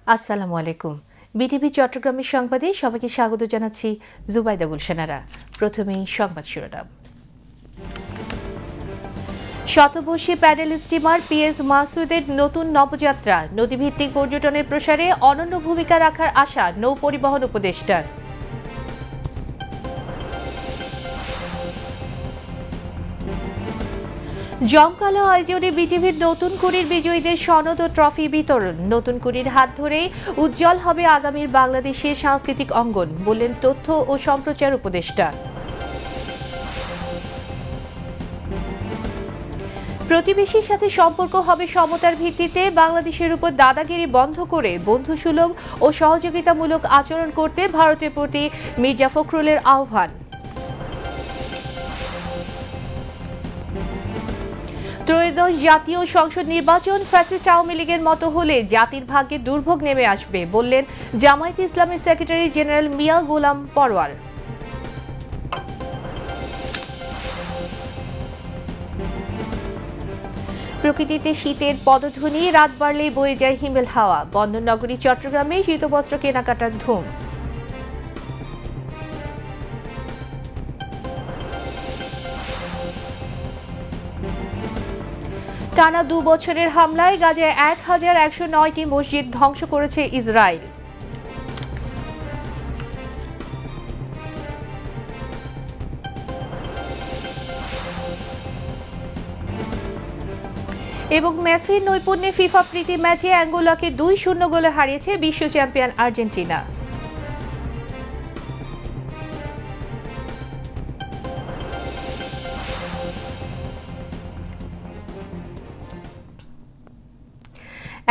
আসসালামু আলাইকুম। বিটিভি চট্টগ্রামের সংবাদে সবাইকে স্বাগত জানাচ্ছি। জুবাইদা গুলশানারা। প্রথমেই সংবাদ শিরোনাম। শতবর্ষী প্যাডেল স্টিমার পিএস মাসুদের নতুন নবযাত্রা, নদীভিত্তিক পর্যটনের প্রসারে অনন্য ভূমিকা রাখার আশা নৌ পরিবহন উপদেষ্টার। জমকালো আয়োজনে বিটিভির নতুন কুড়ির বিজয়ীদের সনদ ও ট্রফি বিতরণ। নতুন কুড়ির হাত ধরেই উজ্জ্বল হবে আগামীর বাংলাদেশের সাংস্কৃতিক অঙ্গন, বললেন তথ্য ও সম্প্রচার উপদেষ্টা। প্রতিবেশীর সাথে সম্পর্ক হবে সমতার ভিত্তিতে, বাংলাদেশের উপর দাদাগিরি বন্ধ করে বন্ধুসুলভ ও সহযোগিতামূলক আচরণ করতে ভারতের প্রতি মির্জা ফখরুলের আহ্বান। ত্রয়োদশ জাতীয় সংসদ নির্বাচন ফ্যাসিস্ট আওয়ামী লীগের মতো হলে জাতির ভাগ্যে দুর্ভোগ নেমে আসবে, বললেন জামায়াতে ইসলামের সেক্রেটারি জেনারেল মিয়া গোলাম পরওয়ার। প্রকৃতিতে শীতের পদধ্বনি, রাত বাড়লেই বয়ে যায় হিমেল হাওয়া। বন্দরনগরী চট্টগ্রামে শীতবস্ত্র কেনাকাটার ধুম। টানা 2 বছরের হামলায় গাজায় 1109টি মসজিদ ধ্বংস করেছে ইসরায়েল। এবং মেসির নৈপুণ্যে ফিফা প্রীতি ম্যাচে অ্যাঙ্গোলাকে 2-0 গোলে হারিয়েছে বিশ্ব চ্যাম্পিয়ন আর্জেন্টিনা।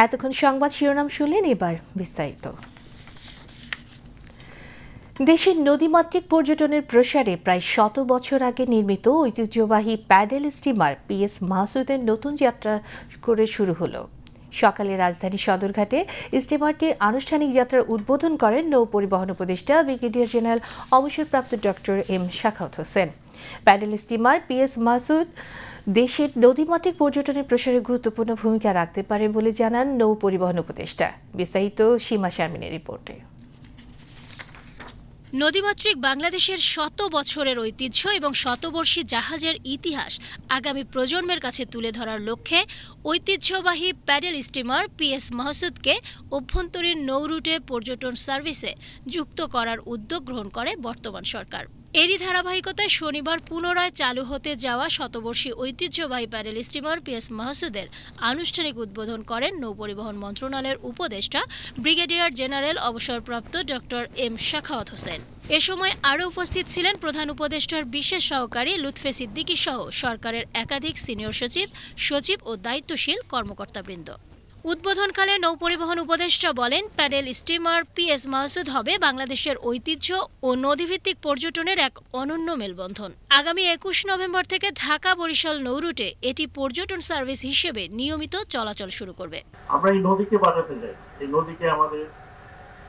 এতক্ষণ সংবাদ শিরোনাম শুনলেন, এবার বিস্তারিত। দেশের নদীমাতৃক পর্যটনের প্রসারে প্রায় 100 বছর আগে নির্মিত ঐতিহ্যবাহী প্যাডেল স্টিমার পিএস মাসুদের নতুন যাত্রা করে শুরু হলো। সকালে রাজধানী সদরঘাটে স্টিমারটির আনুষ্ঠানিক যাত্রার উদ্বোধন করেন নৌ পরিবহন উপদেষ্টা ব্রিগেডিয়ার জেনারেল অবসরপ্রাপ্ত doctor M Shakhawat Hossain. Paddle steamer PS Masud দেশের নদীমাতৃক পর্যটনের প্রসারে গুরুত্বপূর্ণ ভূমিকা রাখতে পারে বলে জানান নৌ পরিবহন উপদেষ্টা। বিস্তারিত সীমা শারমিনের রিপোর্টে। নদীমাতৃক বাংলাদেশের 100 বছরের ঐতিহ্য এবং শতবর্ষী জাহাজের ইতিহাস আগামী প্রজন্মের কাছে তুলে ধরার লক্ষ্যে ঐতিহ্যবাহী প্যাডেল স্টিমার পিএস মাসুদকে অভ্যন্তরীণ নৌরুটে পর্যটন সার্ভিসে যুক্ত করার উদ্যোগ গ্রহণ করে বর্তমান সরকার। এরই ধারাবাহিকতায় শনিবার পুনরায় চালু হতে যাওয়া শতবর্ষী ঐতিহ্যবাহী প্যাডেল স্টিমার পিএস মাসুদের আনুষ্ঠানিক উদ্বোধন করেন নৌপরিবহন মন্ত্রণালয়ের উপদেষ্টা ব্রিগেডিয়ার জেনারেল অবসরপ্রাপ্ত ডক্টর এম শাখাওয়াত হোসেন। এ সময় আরও উপস্থিত ছিলেন প্রধান উপদেষ্টার বিশেষ সহকারী লুৎফে সিদ্দিকী সহ সরকারের একাধিক সিনিয়র সচিব, সচিব ও দায়িত্বশীল কর্মকর্তাবৃন্দ। উদ্বোধনকালে নৌপরিবহন উপদেষ্টা বলেন, প্যাডেল স্টিমার পিএস মাসুদ হবে বাংলাদেশের ঐতিহ্য ও নদীভিত্তিক পর্যটনের এক অনন্য মেলবন্ধন। আগামী 21 নভেম্বর থেকে ঢাকা বরিশাল নৌরুটে এটি পর্যটন সার্ভিস হিসেবে নিয়মিত চলাচল শুরু করবে। আমরা এই নদীকে বাঁচাতে চাই, এই নদীকে আমাদের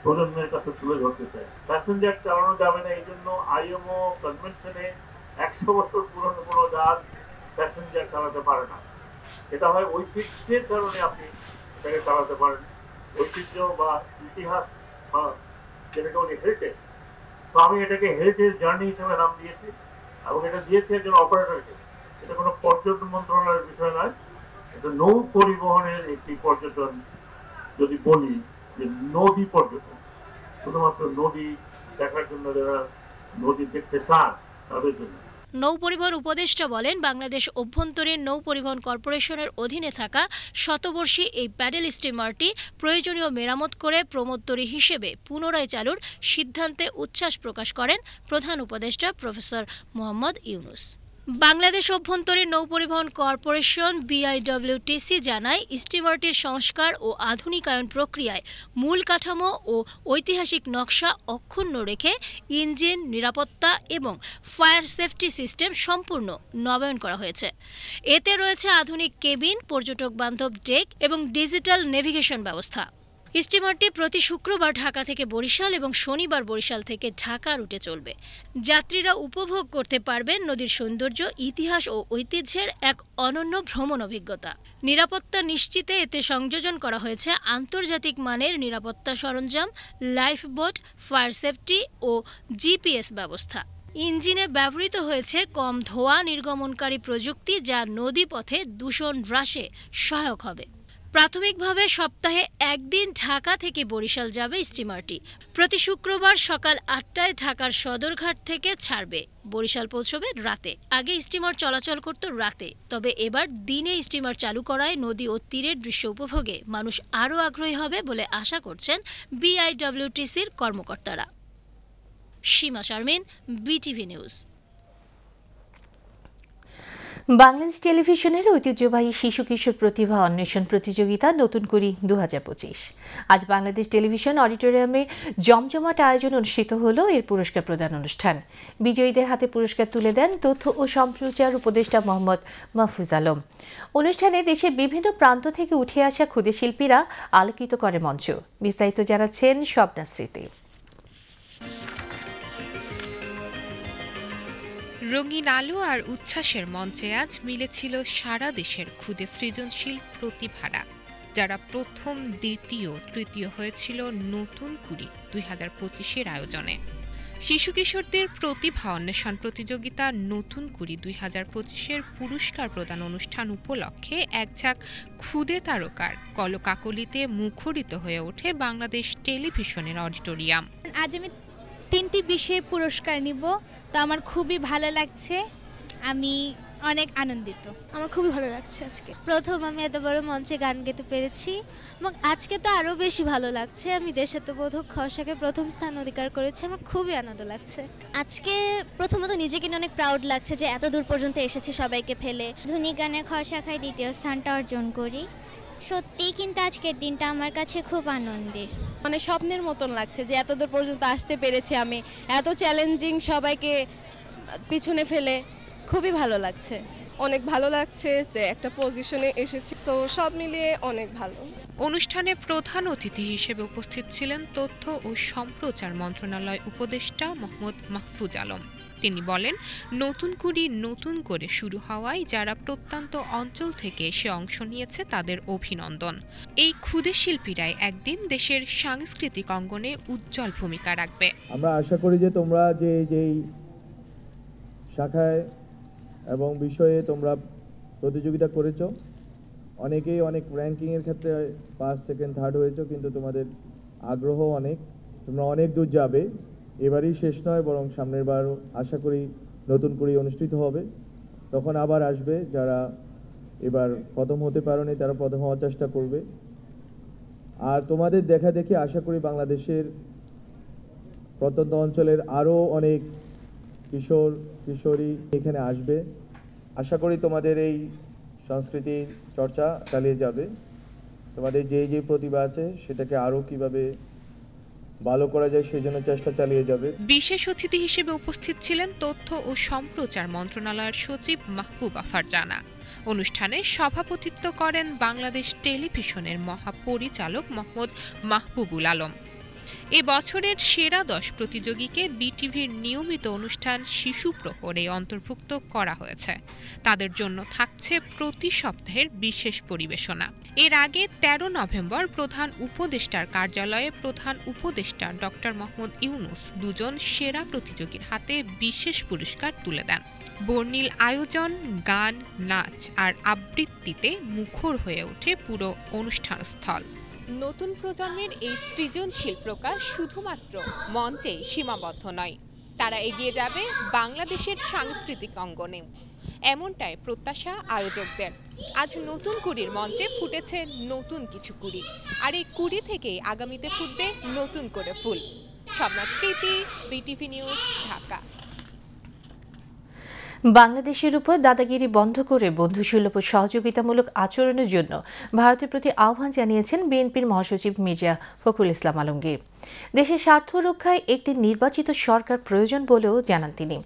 প্রজন্মের কাছে তুলে ধরতে চাই। প্যাসেঞ্জার চালানো যাবে না, এই জন্য আইএমও কনভেনশনে 100 বছর পুরনো কোনো জাহাজ প্যাসেঞ্জার চালাতে পারে না। এটা হয় ঐতিহ্যের কারণে আপনি এটাকে চালাতে পারেন, ঐতিহ্য বা ইতিহাস বা যেটাকে উনি হেরিটেজ। তো আমি এটাকে হেরিটেজ জার্নি হিসেবে নাম দিয়েছি এবং এটা দিয়েছি একজন অপারেটরকে। এটা কোনো পর্যটন মন্ত্রণালয়ের বিষয় নয়, এটা নৌ পরিবহনের একটি পর্যটন। যদি বলি যে নদী পর্যটন, শুধুমাত্র নদী দেখার জন্য, যারা নদী দেখতে চান তাদের জন্য। নৌ পরিবহন উপদেষ্টা বলেন, বাংলাদেশ অভ্যন্তরীণ নৌ পরিবহন কর্পোরেশনের অধীনে থাকা শতবর্ষী এই প্যাডেল স্টিমারটি প্রয়োজনীয় মেরামত করে প্রমোদতরী হিসেবে পুনরায় চালুর সিদ্ধান্তে উচ্ছ্বাস প্রকাশ করেন প্রধান উপদেষ্টা প্রফেসর মোহাম্মদ ইউনুস। বাংলাদেশ অভ্যন্তরীণ নৌ পরিবহন কর্পোরেশন বিআইডব্লিউটিসি জানায়, স্টিমারটির সংস্কার ও আধুনিকায়ন প্রক্রিয়ায় মূল কাঠামো ও ঐতিহাসিক নকশা অক্ষুণ্ণ রেখে ইঞ্জিন, নিরাপত্তা এবং ফায়ার সেফটি সিস্টেম সম্পূর্ণ নবায়ন করা হয়েছে। এতে রয়েছে আধুনিক কেবিন, পর্যটক বান্ধব ডেক এবং ডিজিটাল নেভিগেশন ব্যবস্থা। স্টিমারটি প্রতি শুক্রবার ঢাকা থেকে বরিশাল এবং শনিবার বরিশাল থেকে ঢাকা রুটে চলবে। যাত্রীরা উপভোগ করতে পারবেন নদীর সৌন্দর্য, ইতিহাস ও ঐতিহ্যের এক অনন্য ভ্রমণ অভিজ্ঞতা। নিরাপত্তা নিশ্চিতে এতে সংযোজন করা হয়েছে আন্তর্জাতিক মানের নিরাপত্তা সরঞ্জাম, লাইফবোট, ফায়ার সেফটি ও জিপিএস ব্যবস্থা। ইঞ্জিনে ব্যবহৃত হয়েছে কম ধোঁয়া নির্গমনকারী প্রযুক্তি, যা নদীপথে দূষণ হ্রাসে সহায়ক হবে। প্রাথমিকভাবে সপ্তাহে একদিন ঢাকা থেকে বরিশাল যাবে স্টিমারটি। প্রতি শুক্রবার সকাল ৮টায় ঢাকার সদরঘাট থেকে ছাড়বে, বরিশাল পৌঁছবে রাতে। আগে স্টিমার চলাচল করত রাতে, তবে এবার দিনে স্টিমার চালু করায় নদী ও তীরের দৃশ্য উপভোগে মানুষ আরও আগ্রহী হবে বলে আশা করছেন বিআইডব্লিউটিসির কর্মকর্তারা। সীমা শারমিন, বিটিভি নিউজ। বাংলাদেশ টেলিভিশনের ঐতিহ্যবাহী শিশু কিশোর প্রতিভা অন্বেষণ প্রতিযোগিতা নতুন করি 2025 আজ বাংলাদেশ টেলিভিশন অডিটোরিয়ামে জমজমাট আয়োজন অনুষ্ঠিত হলো এর পুরস্কার প্রদান অনুষ্ঠান। বিজয়ীদের হাতে পুরস্কার তুলে দেন তথ্য ও সম্প্রচার উপদেষ্টা মোহাম্মদ মাহফুজ আলম। অনুষ্ঠানে দেশের বিভিন্ন প্রান্ত থেকে উঠে আসা ক্ষুদে শিল্পীরা আলোকিত করে মঞ্চ। বিস্তারিত জানাচ্ছেন স্বপ্না স্মৃতি। রঙিন আলো আর উচ্ছ্বাসের মঞ্চে আজ মিলেছিল সারা দেশের ক্ষুদে সৃজনশীল প্রতিভারা, যারা প্রথম, দ্বিতীয়, তৃতীয় হয়েছিল নতুন কুড়ি 2025-এর আয়োজনে। শিশু কিশোরদের প্রতিভা অন্বেষণ প্রতিযোগিতা নতুন কুড়ি 2025-এর পুরস্কার প্রদান অনুষ্ঠান উপলক্ষে একঝাঁক ক্ষুদে তারকার কলকাকলিতে মুখরিত হয়ে ওঠে বাংলাদেশ টেলিভিশনের অডিটোরিয়াম। আজ আমি 3টি বিষয়ে পুরস্কার নিব, তো আমার খুবই ভালো লাগছে, আমি অনেক আনন্দিত। আমার খুবই ভালো লাগছে আজকে। প্রথম আমি এত বড় মঞ্চে গান গেতে পেরেছি এবং আজকে তো আরও বেশি ভালো লাগছে। আমি দেশাত্মবোধক খসাকে প্রথম স্থান অধিকার করেছি, আমার খুবই আনন্দ লাগছে। আজকে প্রথমত নিজেকে নিয়ে অনেক প্রাউড লাগছে যে এত দূর পর্যন্ত এসেছি সবাইকে ফেলে। ধনী গানে খসাখায় দ্বিতীয় স্থানটা অর্জন করি। সত্যিই কিন্তু আজকের দিনটা আমার কাছে খুব আনন্দের, মানে স্বপ্নের মতন লাগছে যে এত দূর পর্যন্ত আসতে পেরেছি আমি, এত চ্যালেঞ্জিং সবাইকে পিছনে ফেলে খুবই ভালো লাগছে। অনেক ভালো লাগছে যে একটা পজিশনে এসেছি, তো সব মিলিয়ে অনেক ভালো। অনুষ্ঠানে প্রধান অতিথি হিসেবে উপস্থিত ছিলেন তথ্য ও সম্প্রচার মন্ত্রণালয় উপদেষ্টা মোহাম্মদ মাহফুজ আলম। তিনি বলেন, নতুন কুড়ি নতুন করে শুরু হওয়ায় যারা প্রত্যন্ত অঞ্চল থেকে এসে অংশ নিয়েছে তাদের অভিনন্দন। এই ক্ষুদে শিল্পীরাই একদিন দেশের সাংস্কৃতিক অঙ্গনে উজ্জ্বল ভূমিকা রাখবে। আমরা আশা করি যে তোমরা যেই শাখায় এবং বিষয়ে তোমরা প্রতিযোগিতা করেছো, অনেকেই অনেক র্যাঙ্কিংয়ের ক্ষেত্রে 1st, 2nd, 3rd হয়েছো, কিন্তু তোমাদের আগ্রহ অনেক, তোমরা অনেক দূর যাবে। এবারই শেষ নয়, বরং সামনের বার আশা করি নতুন করে অনুষ্ঠিত হবে, তখন আবার আসবে। যারা এবার প্রথম হতে পারেনি তারা প্রথম হওয়ার চেষ্টা করবে। আর তোমাদের দেখা দেখে আশা করি বাংলাদেশের প্রত্যন্ত অঞ্চলের আরও অনেক কিশোর কিশোরী এখানে আসবে। আশা করি তোমাদের এই সংস্কৃতি চর্চা চালিয়ে যাবে। তোমাদের যে প্রতিভা আছে সেটাকে আরও কিভাবে ভালো করা যায় সেই জন্য চেষ্টা চালিয়ে যাবে। বিশেষ অতিথি হিসেবে উপস্থিত ছিলেন তথ্য ও সম্প্রচার মন্ত্রণালয়ের সচিব মাহবুবা ফারজানা। অনুষ্ঠানে সভাপতিত্ব করেন বাংলাদেশ টেলিভিশনের মহাপরিচালক মোহাম্মদ মাহবুবুল আলম। এ বছরের সেরা 10 প্রতিযোগীকে বিটিভির নিয়মিত অনুষ্ঠান শিশু প্রহরে অন্তর্ভুক্ত করা হয়েছে। তাদের জন্য থাকছে প্রতি সপ্তাহের বিশেষ পরিবেশনা। এর আগে 13 নভেম্বর প্রধান উপদেষ্টার কার্যালয়ে প্রধান উপদেষ্টা ডক্টর মোহাম্মদ ইউনুস দুজন সেরা প্রতিযোগীর হাতে বিশেষ পুরস্কার তুলে দেন। বর্ণিল আয়োজন, গান, নাচ আর আবৃত্তিতে মুখর হয়ে ওঠে পুরো অনুষ্ঠানস্থল। নতুন প্রজন্মের এই সৃজনশীল প্রকাশ শুধুমাত্র মঞ্চেই সীমাবদ্ধ নয়, তারা এগিয়ে যাবে বাংলাদেশের সাংস্কৃতিক অঙ্গনেও, এমনটাই প্রত্যাশা আয়োজকদের। আজ নতুন কুড়ির মঞ্চে ফুটেছে নতুন কিছু কুড়ি, আর এই কুড়ি থেকেই আগামীতে ফুটবে নতুন করে ফুল। স্বপ্না স্মৃতি, বিটিভি নিউজ, ঢাকা। বাংলাদেশের উপর দাদাগিরি বন্ধ করে বন্ধুসুলভ ও সহযোগিতামূলক আচরণের জন্য ভারতের প্রতি আহ্বান জানিয়েছেন বিএনপির মহাসচিব মির্জা ফখরুল ইসলাম আলমগীর। দেশের স্বার্থ রক্ষায় একটি নির্বাচিত সরকার প্রয়োজন বলেও জানান তিনি।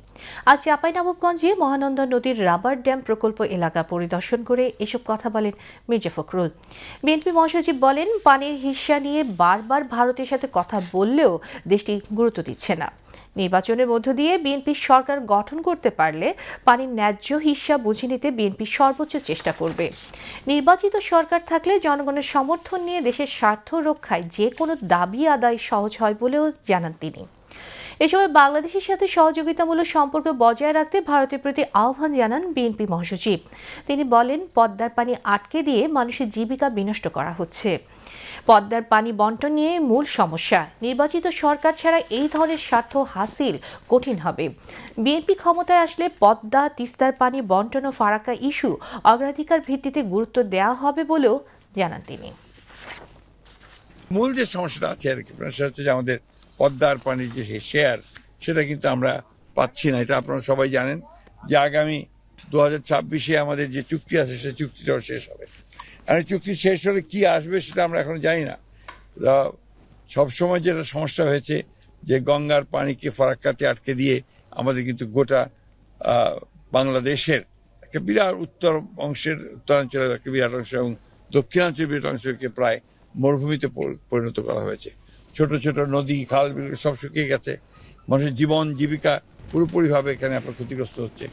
আজ চাঁপাইনবাবগঞ্জে মহানন্দা নদীর রাবার ড্যাম প্রকল্প এলাকা পরিদর্শন করে এসব কথা বলেন মির্জা ফখরুল। বিএনপি মহাসচিব বলেন, পানির হিস্যা নিয়ে বারবার ভারতের সাথে কথা বললেও দেশটি গুরুত্ব দিচ্ছে না। নির্বাচনের মধ্য দিয়ে বিএনপি সরকার গঠন করতে পারলে পানির ন্যায্য হিস্যা বুঝে নিতে বিএনপি সর্বোচ্চ চেষ্টা করবে। নির্বাচিত সরকার থাকলে জনগণের সমর্থন নিয়ে দেশের স্বার্থ রক্ষায় যে কোনো দাবি আদায় সহজ হয় বলেও জানান তিনি। এ সময় বাংলাদেশের সাথে সহযোগিতামূলক সম্পর্ক বজায় রাখতে ভারতের প্রতি আহ্বান জানান বিএনপি মহাসচিব। তিনি বলেন, পদ্মার পানি আটকে দিয়ে মানুষের জীবিকা বিনষ্ট করা হচ্ছে। পদ্মার পানি বন্টন নিয়ে মূল সমস্যা। নির্বাচিত সরকার ছাড়া এই ধরনের স্বার্থ হাসিল কঠিন হবে। বিএনপি ক্ষমতায় আসলে পদ্মা তিস্তার পানি বন্টন ও ফারাক্কা ইস্যু অগ্রাধিকার ভিত্তিতে গুরুত্ব দেওয়া হবে বলেও জানান তিনি। মূল যে সমস্যাটা আছে আর কি, সেটা হচ্ছে যে আমাদের পদ্মার পানির যে শেয়ার, সেটা কিন্তু আমরা পাচ্ছি না। এটা আপনারা সবাই জানেন যে আগামী 2026-এ আমাদের যে চুক্তি আছে সে চুক্তিটাও শেষ হবে। আর চুক্তি শেষ হলে কি আসবে সেটা আমরা এখন জানি না। সবসময় যেটা সমস্যা হয়েছে যে গঙ্গার পানিকে ফারাক্কাতে আটকে দিয়ে আমাদের কিন্তু গোটা বাংলাদেশের একটা বিরাট উত্তরাঞ্চলের একটা বিরাট অংশ এবং দক্ষিণাঞ্চলের বিরাট অংশকে প্রায় মরুভূমিতে পরিণত করা হয়েছে। ছোট ছোট নদী খাল বিল সব শুকিয়ে গেছে। মানুষের জীবন জীবিকা পুরোপুরিভাবে এখানে আপনার ক্ষতিগ্রস্ত হচ্ছে।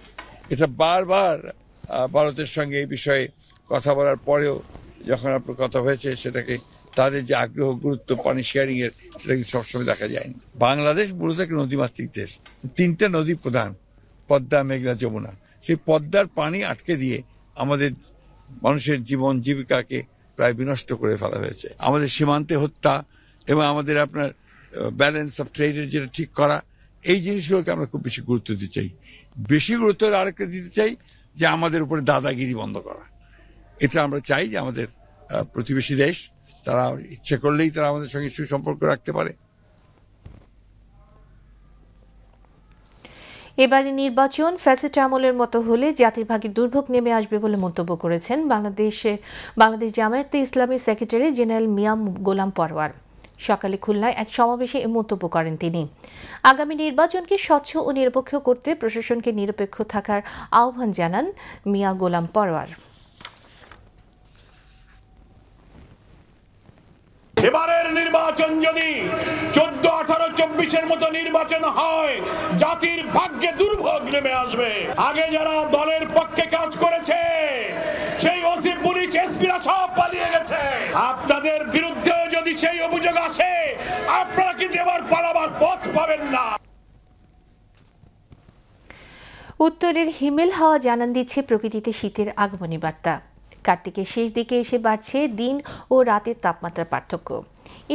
এটা বারবার ভারতের সঙ্গে এই বিষয়ে কথা বলার পরেও যখন আপনার কথা হয়েছে, সেটাকে তাদের যে আগ্রহ গুরুত্ব পানি শেয়ারিং এর, সেটা কিন্তু সবসময় দেখা যায়নি। বাংলাদেশ মূলত একটা নদীমাতৃক দেশ, 3টা নদী প্রধান, পদ্মা, মেঘনা, যমুনা। সেই পদ্মার পানি আটকে দিয়ে আমাদের মানুষের জীবন জীবিকাকে প্রায় বিনষ্ট করে ফেলা হয়েছে। আমাদের সীমান্তে হত্যা এবং আমাদের আপনার ব্যালেন্স অফ ট্রেডের যেটা ঠিক করা, এই জিনিসগুলোকে আমরা খুব বেশি গুরুত্ব দিতে চাই। বেশি গুরুত্ব আরেকটা দিতে চাই যে আমাদের উপরে দাদাগিরি বন্ধ করা। এটা আমরা চাই যে আমাদের প্রতিবেশী দেশ, তারা ইচ্ছে করলেই তারা আমাদের সঙ্গে সুসম্পর্ক রাখতে পারে। এবারে নির্বাচন ফ্যাসিস্ট আমলের মতো হলে জাতির ভাগে দুর্ভোগ নেমে আসবে বলে মন্তব্য করেছেন বাংলাদেশ জামায়াতে ইসলামী সেক্রেটারি জেনারেল মিয়া গোলাম পরওয়ার। সকালে খুলনায় এক সমাবেশে এ মন্তব্য করেন তিনি। আগামী নির্বাচনকে স্বচ্ছ ও নিরপেক্ষ করতে প্রশাসনকে নিরপেক্ষ থাকার আহ্বান জানান মিয়া গোলাম পরওয়ার। এবারের নির্বাচন যদি 14, 18, 24-এর মতো নির্বাচন হয়, জাতির ভাগ্যে দুর্ভোগ নেমে আসবে। আগে যারা দলের পক্ষে কাজ করেছে, সেই ওসি, পুলিশ, এসপিরা সব পালিয়ে গেছে। আপনাদের বিরুদ্ধেও যদি সেই অভিযোগ আসে, আপনারা কিন্তু এবার পালাবার পথ পাবেন না। উত্তরের হিমেল হাওয়া জানান দিচ্ছে প্রকৃতিতে শীতের আগমনী বার্তা। কার্তিকের শেষ দিকে এসে বাড়ছে দিন ও রাতের তাপমাত্রার পার্থক্য।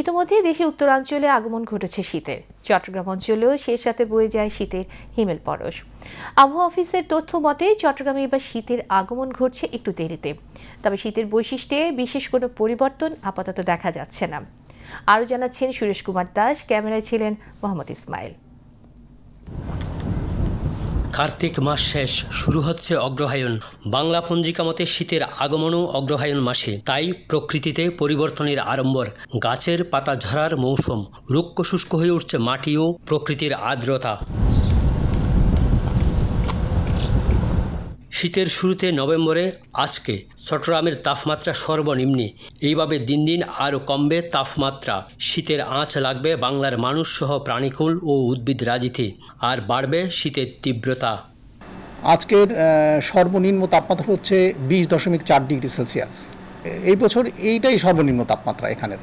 ইতিমধ্যে দেশে উত্তরাঞ্চলে আগমন ঘটেছে শীতের। চট্টগ্রাম অঞ্চলেও শেষ রাতে বয়ে যায় শীতের হিমেল পরশ। আবহাওয়া অফিসের তথ্য মতে চট্টগ্রামে এবার শীতের আগমন ঘটছে একটু দেরিতে। তবে শীতের বৈশিষ্ট্যে বিশেষ কোনো পরিবর্তন আপাতত দেখা যাচ্ছে না। আরও জানাচ্ছেন সুরেশ কুমার দাস, ক্যামেরায় ছিলেন মোহাম্মদ ইসমাইল। কার্তিক মাস শেষ, শুরু হচ্ছে অগ্রহায়ণ। বাংলা পঞ্জিকা মতে শীতের আগমনও অগ্রহায়ণ মাসে, তাই প্রকৃতিতে পরিবর্তনের আড়ম্বর। গাছের পাতা ঝরার মৌসুম, রুক্ষ শুষ্ক হয়ে উঠছে মাটি ও প্রকৃতির আর্দ্রতা। শীতের শুরুতে নভেম্বরে আজকে চট্টগ্রামের তাপমাত্রা সর্বনিম্নে। এইভাবে দিন দিন আরও কমবে তাপমাত্রা। শীতের আঁচ লাগবে বাংলার মানুষ সহ প্রাণীকুল ও উদ্ভিদ রাজিতে, আর বাড়বে শীতের তীব্রতা। আজকের সর্বনিম্ন তাপমাত্রা হচ্ছে 20.4 ডিগ্রি সেলসিয়াস। এই বছর এইটাই সর্বনিম্ন তাপমাত্রা এখানের।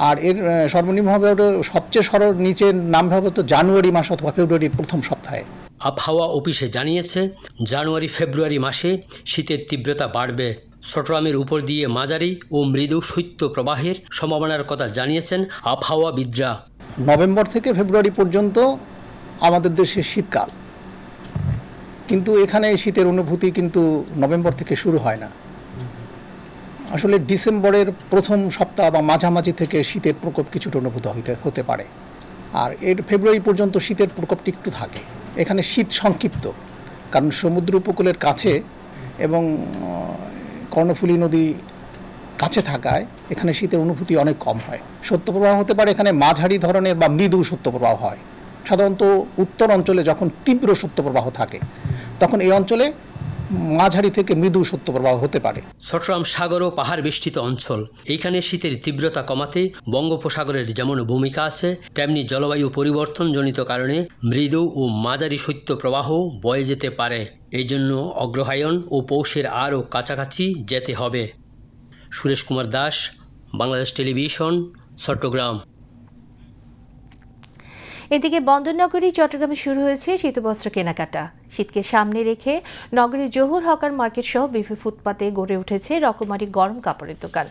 আর এর সর্বনিম্ন হবে সবচেয়ে নিচের নামবে হবে তো জানুয়ারি মাস অথবা ফেব্রুয়ারির প্রথম সপ্তাহে। আবহাওয়া অফিসে জানিয়েছে জানুয়ারি ফেব্রুয়ারি মাসে শীতের তীব্রতা বাড়বে। চট্টগ্রামের উপর দিয়ে মাঝারি ও মৃদু শৈত্য প্রবাহের সম্ভাবনার কথা জানিয়েছেন আবহাওয়াবিদরা। নভেম্বর থেকে ফেব্রুয়ারি পর্যন্ত আমাদের দেশে শীতকাল, কিন্তু এখানে শীতের অনুভূতি কিন্তু নভেম্বর থেকে শুরু হয় না। আসলে ডিসেম্বরের প্রথম সপ্তাহ বা মাঝামাঝি থেকে শীতের প্রকোপ কিছুটা অনুভূত হতে পারে। আর এর ফেব্রুয়ারি পর্যন্ত শীতের প্রকোপটি একটু থাকে। এখানে শীত সংক্ষিপ্ত, কারণ সমুদ্র উপকূলের কাছে এবং কর্ণফুলী নদী কাছে থাকায় এখানে শীতের অনুভূতি অনেক কম হয়। শৈত্যপ্রবাহ হতে পারে এখানে মাঝারি ধরনের বা মৃদু শৈত্যপ্রবাহ হয়। সাধারণত উত্তর অঞ্চলে যখন তীব্র শৈত্যপ্রবাহ থাকে তখন এই অঞ্চলে মাঝারি থেকে মৃদু শৈত্যপ্রবাহ হতে পারে। চট্টগ্রাম সাগর ও পাহাড় বেষ্টিত অঞ্চল, এইখানে শীতের তীব্রতা কমাতে বঙ্গোপসাগরের যেমন ভূমিকা আছে, তেমনি জলবায়ু পরিবর্তনজনিত কারণে মৃদু ও মাঝারি শৈত্যপ্রবাহ বয়ে যেতে পারে। এই জন্য অগ্রহায়ণ ও পৌষের আরও কাছাকাছি যেতে হবে। সুরেশ কুমার দাস, বাংলাদেশ টেলিভিশন, চট্টগ্রাম। এদিকে বন্দরনগরী চট্টগ্রামে শুরু হয়েছে শীতবস্ত্র কেনাকাটা। শীতকে সামনে রেখে নগরীর জহুর হকার মার্কেট সহ বিভিন্ন ফুটপাতে গড়ে উঠেছে রকমারি গরম কাপড়ের দোকান,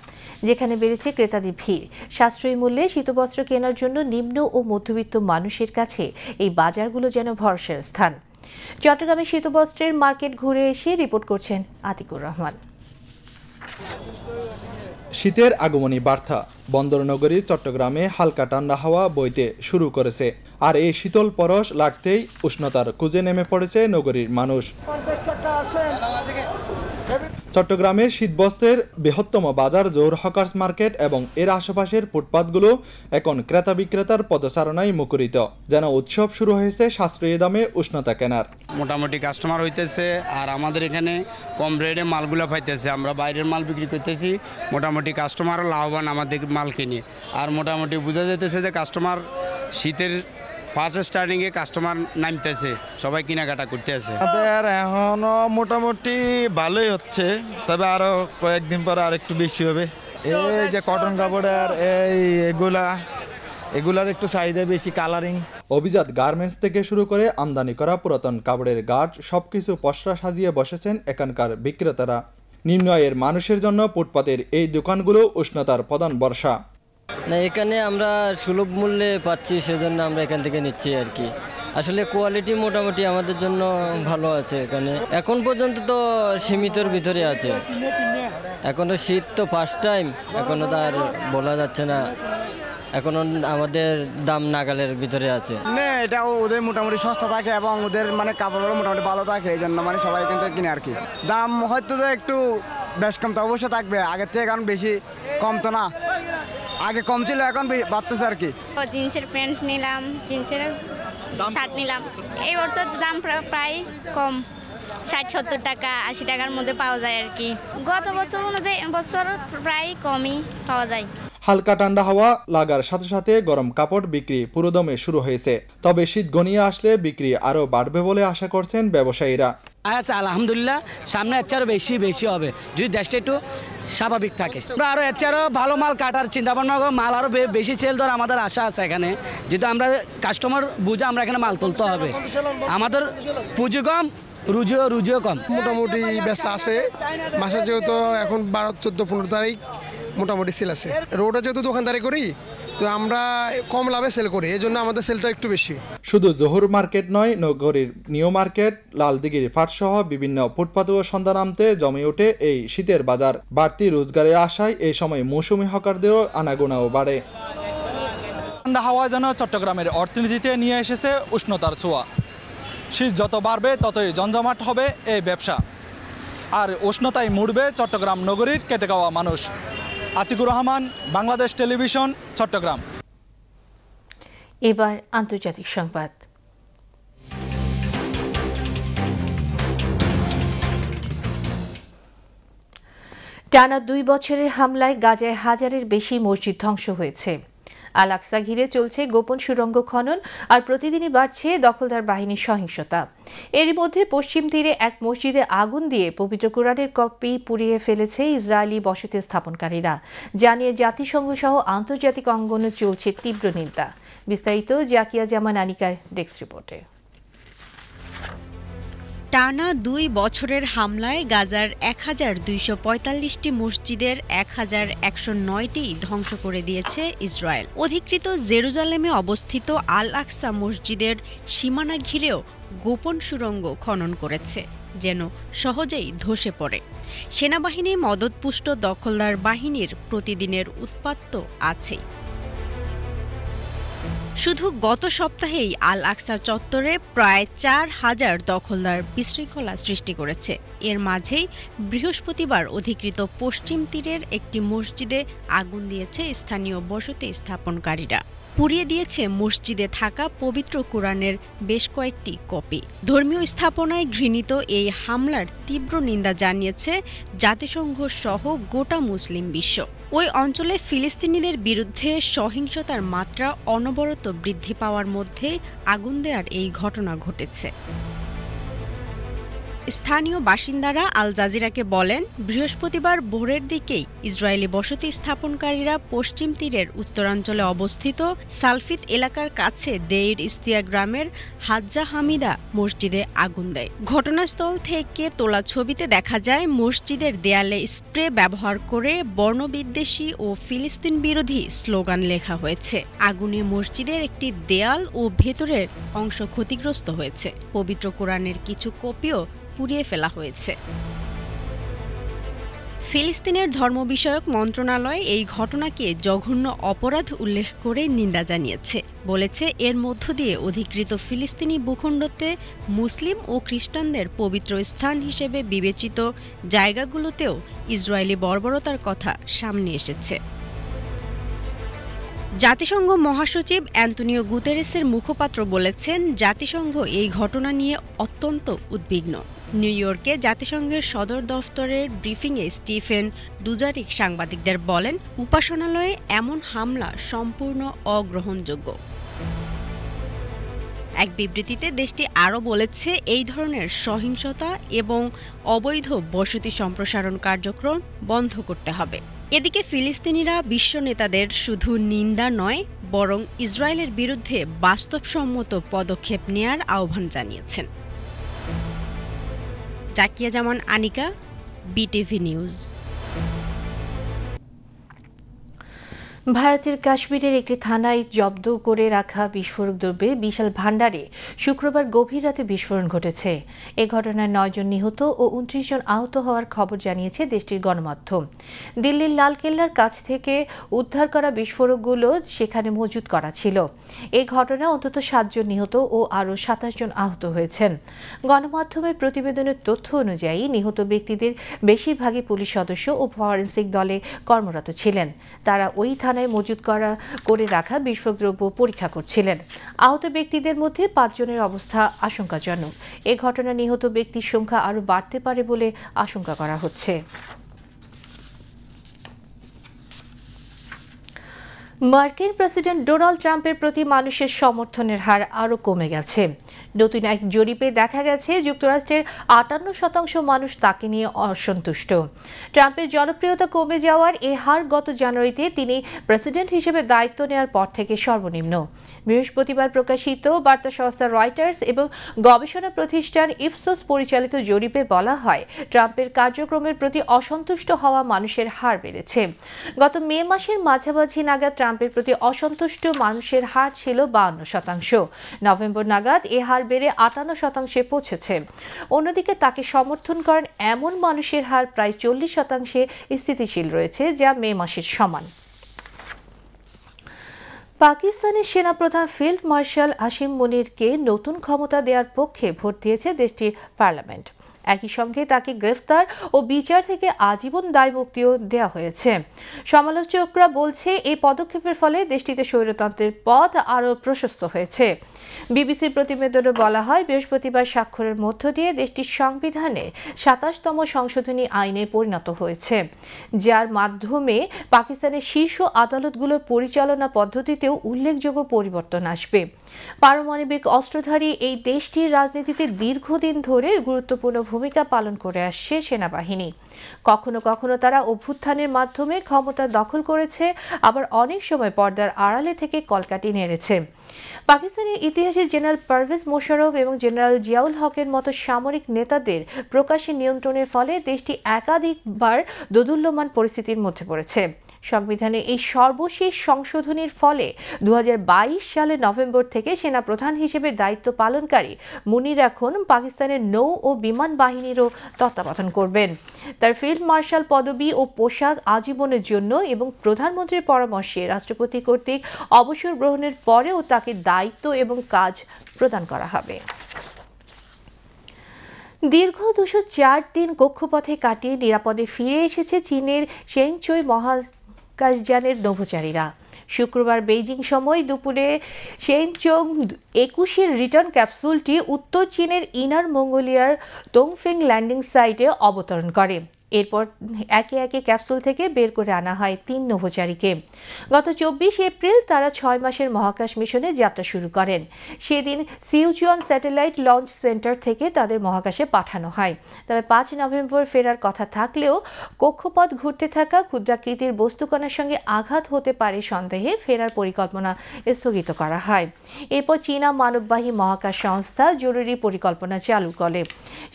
যেখানে বেড়েছে ক্রেতাদের ভিড়। সাশ্রয়ী মূল্যে শীতবস্ত্র কেনার জন্য নিম্ন ও মধ্যবিত্ত মানুষের কাছে এই বাজারগুলো যেন ভরসার স্থান। চট্টগ্রামে শীতবস্ত্রের মার্কেট ঘুরে এসে রিপোর্ট করছেন আতিকুর রহমান। শীতের আগমনী বার্তা। বন্দরনগরী চট্টগ্রামে হালকা ঠান্ডা হাওয়া বইতে শুরু করেছে, আর এই শীতল পরশ লাগতেই উষ্ণতার খুঁজে নেমে পড়েছে নগরীর মানুষ। চট্টগ্রামের শীতবস্ত্রের বৃহত্তম বাজার জহুর হকার্স মার্কেট এবং এর আশেপাশের ফুটপাতগুলো এখন ক্রেতা বিক্রেতার পদচারণায় মুখরিত, যেন উৎসব শুরু হয়েছে সাশ্রয়ী দামে উষ্ণতা কেনার। মোটামুটি কাস্টমার হইতেছে, আর আমাদের এখানে কম রেটে মালগুলো পাইতেছে। আমরা বাইরের মাল বিক্রি করতেছি, মোটামুটি কাস্টমারও লাভবান আমাদের মাল কিনে। আর মোটামুটি বোঝা যেতেছে যে কাস্টমার শীতের ফার্স্ট স্টার্টিংয়ে কাস্টমার নামতেছে, সবাই কেনাকাটা করতে আছে। আমাদের এখনও মোটামুটি ভালোই হচ্ছে, তবে আরও কয়েকদিন পর আর একটু বেশি হবে। এই যে কটন কাপড়ের এগুলার একটু চাহিদা বেশি, কালারিং। অভিজাত গার্মেন্টস থেকে শুরু করে আমদানি করা পুরাতন কাপড়ের গার্ড সবকিছু পসরা সাজিয়ে বসেছেন এখানকার বিক্রেতারা। নিম্ন আয়ের মানুষের জন্য ফুটপাতের এই দোকানগুলো উষ্ণতার প্রধান ভরসা। না, এখানে আমরা সুলভ মূল্যে পাচ্ছি, সেজন্য আমরা এখান থেকে নিচ্ছি আর কি। আসলে কোয়ালিটি মোটামুটি আমাদের জন্য ভালো আছে এখানে। এখন পর্যন্ত তো সীমিতর ভিতরে আছে, এখনো শীত তো ফার্স্ট টাইম, এখনো তো আর বলা যাচ্ছে না, এখনো আমাদের দাম নাগালের ভিতরে আছে। না, এটা ওদের মোটামুটি সস্তা থাকে এবং ওদের মানে কাপড়গুলো মোটামুটি ভালো থাকে, এই জন্য মানে সবাই এখান থেকে কিনে আর কি। দাম হয়তো একটু বেশ কম তো অবশ্যই থাকবে, আগের থেকে এখন বেশি কম তো না, আগে কম ছিল এখন বাড়তেছে আর কি। জিন্সের প্যান্ট নিলাম, জিন্সের শার্ট নিলাম, এই বছর দাম প্রায় কম, 60-70 টাকা 80 টাকার মধ্যে পাওয়া যায় আর কি। গত বছর অনুযায়ী বছর প্রায় কমই পাওয়া যায়। হালকা ঠান্ডা হাওয়া লাগার সাথে সাথে গরম কাপড় বিক্রি পুরোদমে শুরু হয়েছে, তবে শীত ঘনিয়ে আসলে বিক্রি আরও বাড়বে বলে আশা করছেন ব্যবসায়ীরা। আচ্ছা, আলহামদুলিল্লাহ সামনে এর চেয়ে বেশি হবে যদি দেশটা একটু স্বাভাবিক থাকে। আমরা আরও এর চেয়ে ভালো মাল কাটার চিন্তা ভাবনা করব, মাল আরও বেশি সেল ধর আমাদের আশা আছে এখানে। যেহেতু আমরা কাস্টমার বুঝে আমরা এখানে মাল তুলতে হবে, আমাদের পুঁজি কম, রুজিও কম। মোটামুটি বেচা আছে, মাসে যেহেতু এখন 12, 14, 15 তারিখ মোটামুটি সেল আছে। রোডে যেহেতু দোকানদারি করি তো আমরা কম লাভে সেল করি, এই জন্য আমাদের সেলটা একটু বেশি। শুধু জহুর মার্কেট নয়, নগরীর নিউ মার্কেট, লালদিঘির ফাট সহ বিভিন্ন ফুটপাতেও সন্ধ্যা নামতে জমে ওঠে এই শীতের বাজার। বাড়তি রোজগারের আশায় এই সময় মৌসুমি হকারদেরও আনাগোনাও বাড়ে। ঠান্ডা হাওয়া যেন চট্টগ্রামের অর্থনীতিতে নিয়ে এসেছে উষ্ণতার ছোঁয়া। শীত যত বাড়বে ততই জমজমাট হবে এই ব্যবসা, আর উষ্ণতায় মুড়বে চট্টগ্রাম নগরীর কেটে খাওয়া মানুষ। আতিকুর রহমান, বাংলাদেশ টেলিভিশন, চট্টগ্রাম। এবার আন্তর্জাতিক সংবাদ। টানা 2 বছরের হামলায় গাজায় হাজারের বেশি মসজিদ ধ্বংস হয়েছে। আল আকসা ঘিরে চলছে গোপন সুড়ঙ্গ খনন, আর প্রতিদিনই বাড়ছে দখলদার বাহিনীর সহিংসতা। এরই মধ্যে পশ্চিম তীরে এক মসজিদে আগুন দিয়ে পবিত্র কোরআনের কপি পুড়িয়ে ফেলেছে ইসরায়েলি বসতি স্থাপনকারীরা, জানিয়ে জাতিসংঘ সহ আন্তর্জাতিক অঙ্গনে চলছে তীব্র নিন্দা। বিস্তারিত জাকিয়া জামান আনিকার ডেস্ক রিপোর্টে। টানা 2 বছরের হামলায় গাজার 1245টি মসজিদের 1109টি ধ্বংস করে দিয়েছে ইসরায়েল। অধিকৃত জেরুজালেমে অবস্থিত আল আকসা মসজিদের সীমানা ঘিরেও গোপন সুড়ঙ্গ খনন করেছে, যেন সহজেই ধসে পড়ে। সেনাবাহিনী মদতপুষ্ট দখলদার বাহিনীর প্রতিদিনের উৎপাত তো আছেই। শুধু গত সপ্তাহেই আল আকসা চত্বরে প্রায় ৪,০০০ দখলদার বিশৃঙ্খলা সৃষ্টি করেছে। এর মাঝেই বৃহস্পতিবার অধিকৃত পশ্চিম তীরের একটি মসজিদে আগুন দিয়েছে স্থানীয় বসতি স্থাপনকারীরা। পুড়িয়ে দিয়েছে মসজিদে থাকা পবিত্র কোরআনের বেশ কয়েকটি কপি। ধর্মীয় স্থাপনায় ঘৃণিত এই হামলার তীব্র নিন্দা জানিয়েছে জাতিসংঘ সহ গোটা মুসলিম বিশ্ব। ওই অঞ্চলে ফিলিস্তিনিদের বিরুদ্ধে সহিংসতার মাত্রা অনবরত বৃদ্ধি পাওয়ার মধ্যে আগুন দেওয়ার এই ঘটনা ঘটেছে। স্থানীয় বাসিন্দারা আল জাজিরাকে বলেন, বৃহস্পতিবার ভোরের দিকেই ইসরায়েলি বসতি স্থাপনকারীরা পশ্চিম তীরের উত্তরাঞ্চলে অবস্থিত সালফিত এলাকার কাছে দেইর ইস্তিয়া গ্রামের হাজ্জা হামিদা মসজিদে আগুন দেয়। ঘটনাস্থল থেকে তোলা ছবিতে দেখা যায় মসজিদের দেয়ালে স্প্রে ব্যবহার করে বর্ণবিদ্বেষী ও ফিলিস্তিন বিরোধী স্লোগান লেখা হয়েছে। আগুনে মসজিদের একটি দেয়াল ও ভেতরের অংশ ক্ষতিগ্রস্ত হয়েছে। পবিত্র কোরআনের কিছু কপিও পুড়িয়ে ফেলা হয়েছে। ফিলিস্তিনের ধর্ম বিষয়ক মন্ত্রণালয় এই ঘটনাকে জঘন্য অপরাধ উল্লেখ করে নিন্দা জানিয়েছে। বলেছে এর মধ্য দিয়ে অধিকৃত ফিলিস্তিনি ভূখণ্ডতে মুসলিম ও খ্রিস্টানদের পবিত্র স্থান হিসেবে বিবেচিত জায়গাগুলোতেও ইসরায়েলি বর্বরতার কথা সামনে এসেছে। জাতিসংঘ মহাসচিব অ্যান্তোনিও গুতেরেসের মুখপাত্র বলেছেন, জাতিসংঘ এই ঘটনা নিয়ে অত্যন্ত উদ্বিগ্ন। নিউ ইয়র্কে জাতিসংঘের সদর দফতরের ব্রিফিংয়ে স্টিফেন ডুজারিক সাংবাদিকদের বলেন, উপাসনালয়ে এমন হামলা সম্পূর্ণ অগ্রহণযোগ্য। এক বিবৃতিতে দেশটি আরও বলেছে, এই ধরনের সহিংসতা এবং অবৈধ বসতি সম্প্রসারণ কার্যক্রম বন্ধ করতে হবে। এদিকে ফিলিস্তিনিরা বিশ্ব নেতাদের শুধু নিন্দা নয়, বরং ইসরায়েলের বিরুদ্ধে বাস্তবসম্মত পদক্ষেপ নেয়ার আহ্বান জানিয়েছেন। জাকিয়া জামান আনিকা, বিটিভি নিউজ। ভারতের কাশ্মীরের একটি থানায় জব্দ করে রাখা বিস্ফোরক দ্রব্যের বিশাল ভাণ্ডারে শুক্রবার গভীর রাতে বিস্ফোরণ ঘটেছে। এ ঘটনায় ৯ জন নিহত ও ২৯ জন আহত হওয়ার খবর জানিয়েছে দেশটির গণমাধ্যম। দিল্লির লালকেল্লার কাছ থেকে উদ্ধার করা বিস্ফোরকগুলো সেখানে মজুত করা ছিল। এই ঘটনায় অন্তত ৭ জন নিহত ও আরও ২৭ জন আহত হয়েছেন। গণমাধ্যমের প্রতিবেদনের তথ্য অনুযায়ী নিহত ব্যক্তিদের বেশিরভাগই পুলিশ সদস্য ও ফরেনসিক দলে কর্মরত ছিলেন। তারা ওই থানায় মজুত করে রাখা বিস্ফোরক দ্রব্য পরীক্ষা করছিলেন। আহত ব্যক্তিদের মধ্যে ৫ জনের অবস্থা আশঙ্কাজনক। এ ঘটনায় নিহত ব্যক্তির সংখ্যা আরও বাড়তে পারে বলে আশঙ্কা করা হচ্ছে। মার্কিন প্রেসিডেন্ট ডোনাল্ড ট্রাম্পের প্রতি মানুষের সমর্থনের হার আরও কমে গেছে। নতুন এক জরিপে দেখা গেছে যুক্তরাষ্ট্রের ৫৮% মানুষ তাকে নিয়ে অসন্তুষ্ট। ট্রাম্পের জনপ্রিয়তা কমে যাওয়ার এ হার গত জানুয়ারিতে তিনি প্রেসিডেন্ট হিসেবে দায়িত্ব নেওয়ার পর থেকে সর্বনিম্ন। বৃহস্পতিবার প্রকাশিত বার্তা সংস্থা রয়টার্স এবং গবেষণা প্রতিষ্ঠান ইফসোস পরিচালিত জরিপে বলা হয়, ট্রাম্পের কার্যক্রমের প্রতি অসন্তুষ্ট হওয়া মানুষের হার বেড়েছে। গত মে মাসের মাঝামাঝি নাগাদ ট্রাম্পের প্রতি অসন্তুষ্ট মানুষের হার ছিল ৫২%। নভেম্বর নাগাদ এ হার বেড়ে ৫৮% পৌঁছেছে। অন্যদিকে তাকে সমর্থন করেন এমন মানুষের হার প্রায় ৪০% স্থিতিশীল রয়েছে, যা মে মাসের সমান। পাকিস্তানের সেনাপ্রধান ফিল্ড মার্শাল আসিম মুনিরকে নতুন ক্ষমতা দেওয়ার পক্ষে ভোট দিয়েছে দেশটির পার্লামেন্ট। একই সঙ্গে তাকে গ্রেফতার ও বিচার থেকে আজীবন দায়মুক্তিও দেওয়া হয়েছে। সমালোচকরা বলছে, এই পদক্ষেপের ফলে দেশটিতে স্বৈরতন্ত্রের পথ আরও প্রশস্ত হয়েছে। বিবিসির প্রতিবেদনে বলা হয়, বৃহস্পতিবার স্বাক্ষরের মধ্য দিয়ে দেশটির সংবিধানে ২৭তম সংশোধনী আইনে পরিণত হয়েছে, যার মাধ্যমে পাকিস্তানের শীর্ষ আদালতগুলোর পরিচালনা পদ্ধতিতেও উল্লেখযোগ্য পরিবর্তন আসবে। পারমাণবিক অস্ত্রধারী এই দেশটির রাজনীতিতে দীর্ঘদিন ধরে গুরুত্বপূর্ণ ভূমিকা পালন করে আসছে সেনাবাহিনী। কখনো কখনো তারা অভ্যুত্থানের মাধ্যমে ক্ষমতা দখল করেছে, আবার অনেক সময় পর্দার আড়ালে থেকে কলকাঠি নেড়েছে। পাকিস্তানের ইতিহাসে জেনারেল পারভেজ মোশাররফ এবং জেনারেল জিয়াউল হকের মতো সামরিক নেতাদের প্রকাশ্যে নিয়ন্ত্রণের ফলে দেশটি একাধিকবার দোদুল্যমান পরিস্থিতির মধ্যে পড়েছে। সংবিধানে এই সর্বশেষ সংশোধনীর ফলে 2022 সালের নভেম্বর থেকে সেনাপ্রধান হিসেবে দায়িত্ব পালনকারী মুনির এখন পাকিস্তানের নৌ ও বিমান বাহিনীরও তত্ত্বাবধান করবেন। তার ফিল্ড মার্শাল পদবি ও পোশাক আজীবনের জন্য এবং প্রধানমন্ত্রীর পরামর্শে রাষ্ট্রপতি কর্তৃক অবসর গ্রহণের পরেও তাকে দায়িত্ব এবং কাজ প্রদান করা হবে। দীর্ঘ 204 দিন কক্ষপথে কাটিয়ে নিরাপদে ফিরে এসেছে চীনের শেংচুই মহাকাশযানের নভোচারীরা। শুক্রবার বেইজিং সময় দুপুরে শেনচোং 21-এর রিটার্ন ক্যাপসুলটি উত্তর চীনের ইনার মঙ্গোলিয়ার তোংফিং ল্যান্ডিং সাইটে অবতরণ করে। এরপর একে একে ক্যাপসুল থেকে বের করে আনা হয় 3 নভোচারীকে। গত 24 এপ্রিল তারা 6 মাসের মহাকাশ মিশনে যাত্রা শুরু করেন। সেদিন সিউচুয়ান স্যাটেলাইট লঞ্চ সেন্টার থেকে তাদের মহাকাশে পাঠানো হয়। তবে 5 নভেম্বর ফেরার কথা থাকলেও কক্ষপথ ঘুরতে থাকা ক্ষুদ্রাকৃতির বস্তুকণার সঙ্গে আঘাত হতে পারে সন্দেহে ফেরার পরিকল্পনা স্থগিত করা হয়। এরপর চীনা মানববাহী মহাকাশ সংস্থা জরুরি পরিকল্পনা চালু করে।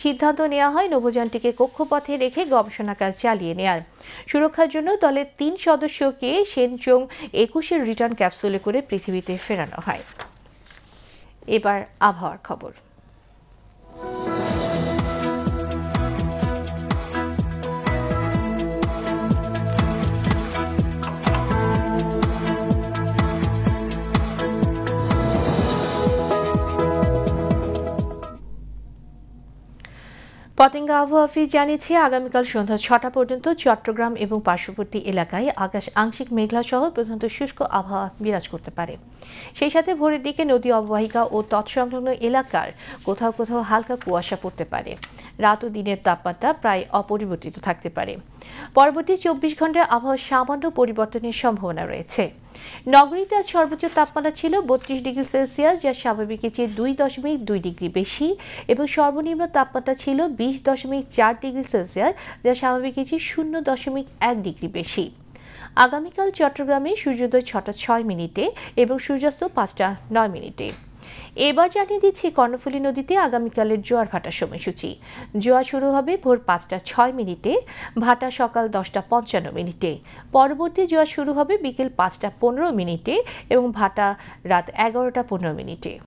সিদ্ধান্ত নেওয়া হয় নভোযানটিকে কক্ষপথে রেখে গবেষণা কাজ চালিয়ে নেয়ার। সুরক্ষার জন্য দলের 3 সদস্যকে শেনচোং 21-এর রিটার্ন ক্যাপসুলে করে পৃথিবীতে ফেরানো হয়। এবার আবহাওয়ার খবর। পতেঙ্গা আবহাওয়া অফিস জানিয়েছে আগামীকাল সন্ধ্যা 6টা পর্যন্ত চট্টগ্রাম এবং পার্শ্ববর্তী এলাকায় আকাশ আংশিক মেঘলা সহ প্রধানত শুষ্ক আবহাওয়া বিরাজ করতে পারে। সেই সাথে ভোরের দিকে নদী অববাহিকা ও তৎসংলগ্ন এলাকার কোথাও কোথাও হালকা কুয়াশা পড়তে পারে। রাত ও দিনের তাপমাত্রা প্রায় অপরিবর্তিত থাকতে পারে। পরবর্তী 24 ঘন্টায় আবহাওয়ার সামান্য পরিবর্তনের সম্ভাবনা রয়েছে। নগরীতে আজ সর্বোচ্চ তাপমাত্রা ছিল 32 ডিগ্রি সেলসিয়াস, যা স্বাভাবিকের চেয়ে 2.2 ডিগ্রি বেশি, এবং সর্বনিম্ন তাপমাত্রা ছিল 20.4 ডিগ্রি সেলসিয়াস, যা স্বাভাবিকের চেয়ে 0.1 ডিগ্রি বেশি। আগামীকাল চট্টগ্রামে সূর্যোদয় 6টা 6 মিনিটে এবং সূর্যাস্ত 5টা 9 মিনিটে। এবার জানিয়ে দিচ্ছি কর্ণফুলী নদীতে আগামীকালের জোয়ার ভাটার সময়সূচি। জোয়ার শুরু হবে ভোর 5টা 6 মিনিটে, ভাটা সকাল 10টা 55 মিনিটে। পরবর্তী জোয়ার শুরু হবে বিকেল 5টা 15 মিনিটে এবং ভাটা রাত 11টা 15 মিনিটে।